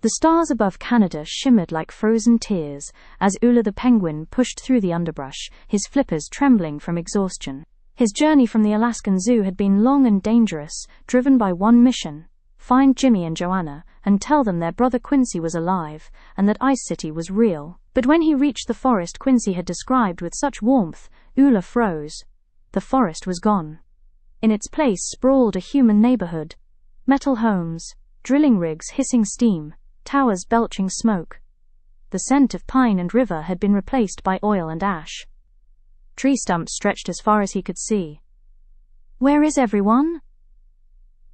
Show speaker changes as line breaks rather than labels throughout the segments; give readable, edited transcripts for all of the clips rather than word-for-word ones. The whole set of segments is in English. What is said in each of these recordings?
The stars above Canada shimmered like frozen tears as Ula the penguin pushed through the underbrush, his flippers trembling from exhaustion. His journey from the Alaskan Zoo had been long and dangerous, driven by one mission: find Jimmy and Joanna and tell them their brother Quincy was alive and that Ice City was real. But when he reached the forest Quincy had described with such warmth, Ula froze. The forest was gone. In its place sprawled a human neighborhood. Metal homes, drilling rigs hissing steam, towers belching smoke. The scent of pine and river had been replaced by oil and ash. Tree stumps stretched as far as he could see. "Where is everyone?"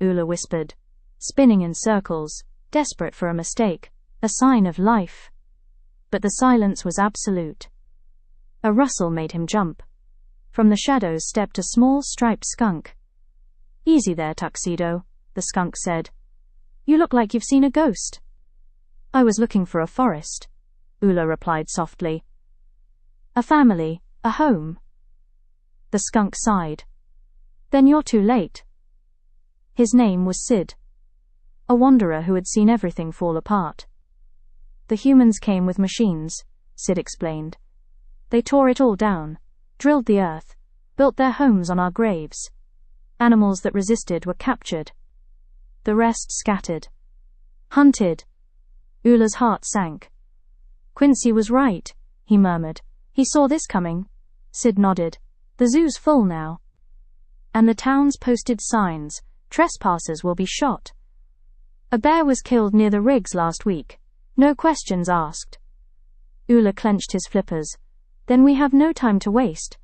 Ula whispered, spinning in circles, desperate for a mistake, a sign of life. But the silence was absolute. A rustle made him jump. From the shadows stepped a small striped skunk. "Easy there, Tuxedo," the skunk said. "You look like you've seen a ghost." "I was looking for a forest," Ula replied softly. "A family, a home." The skunk sighed. "Then you're too late." His name was Sid, a wanderer who had seen everything fall apart. "The humans came with machines," Sid explained. "They tore it all down, drilled the earth, built their homes on our graves. Animals that resisted were captured. The rest scattered. Hunted." Ula's heart sank. "Quincy was right," he murmured. "He saw this coming." Sid nodded. "The zoo's full now. And the towns posted signs: trespassers will be shot. A bear was killed near the rigs last week. No questions asked." Ula clenched his flippers. "Then we have no time to waste.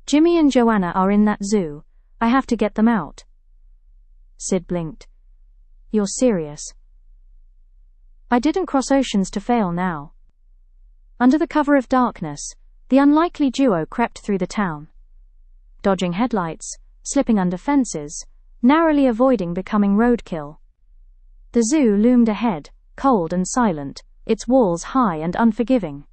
Jimmy and Joanna are in that zoo. I have to get them out." Sid blinked. "You're serious?" "I didn't cross oceans to fail now." Under the cover of darkness, the unlikely duo crept through the town. Dodging headlights, slipping under fences, narrowly avoiding becoming roadkill. The zoo loomed ahead, cold and silent, its walls high and unforgiving.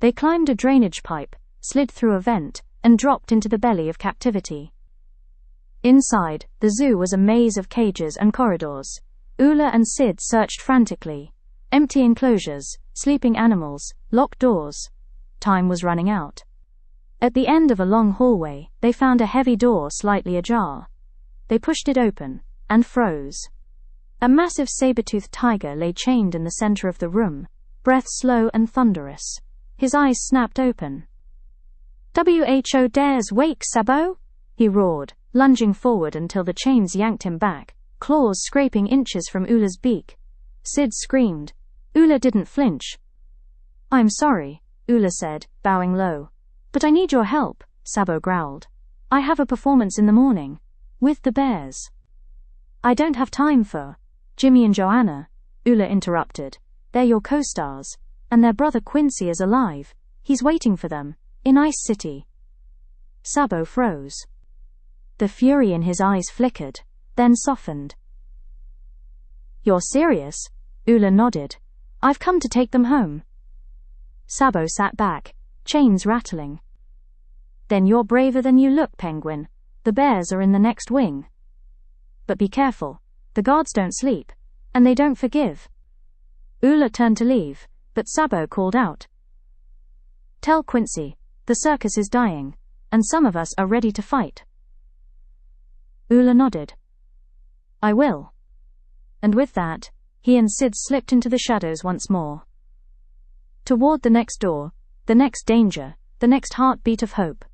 They climbed a drainage pipe, slid through a vent, and dropped into the belly of captivity. Inside, the zoo was a maze of cages and corridors. Ula and Sid searched frantically. Empty enclosures, sleeping animals, locked doors. Time was running out. At the end of a long hallway, they found a heavy door slightly ajar. They pushed it open, and froze. A massive saber-toothed tiger lay chained in the center of the room, breath slow and thunderous. His eyes snapped open. "WHO dares wake, Sabo?" he roared, lunging forward until the chains yanked him back, claws scraping inches from Ula's beak. Sid screamed. Ula didn't flinch. "I'm sorry," Ula said, bowing low. "But I need your help," Sabo growled. "I have a performance in the morning. With the bears." "I don't have time for Jimmy and Joanna," Ula interrupted. "They're your co-stars, and their brother Quincy is alive. He's waiting for them, in Ice City." Sabo froze. The fury in his eyes flickered, then softened. "You're serious?" Ula nodded. "I've come to take them home." Sabo sat back, chains rattling. "Then you're braver than you look, Penguin. The bears are in the next wing. But be careful. The guards don't sleep, and they don't forgive." Ula turned to leave, but Sabo called out. "Tell Quincy, the circus is dying, and some of us are ready to fight." Ula nodded. "I will." And with that, he and Sid slipped into the shadows once more. Toward the next door, the next danger, the next heartbeat of hope.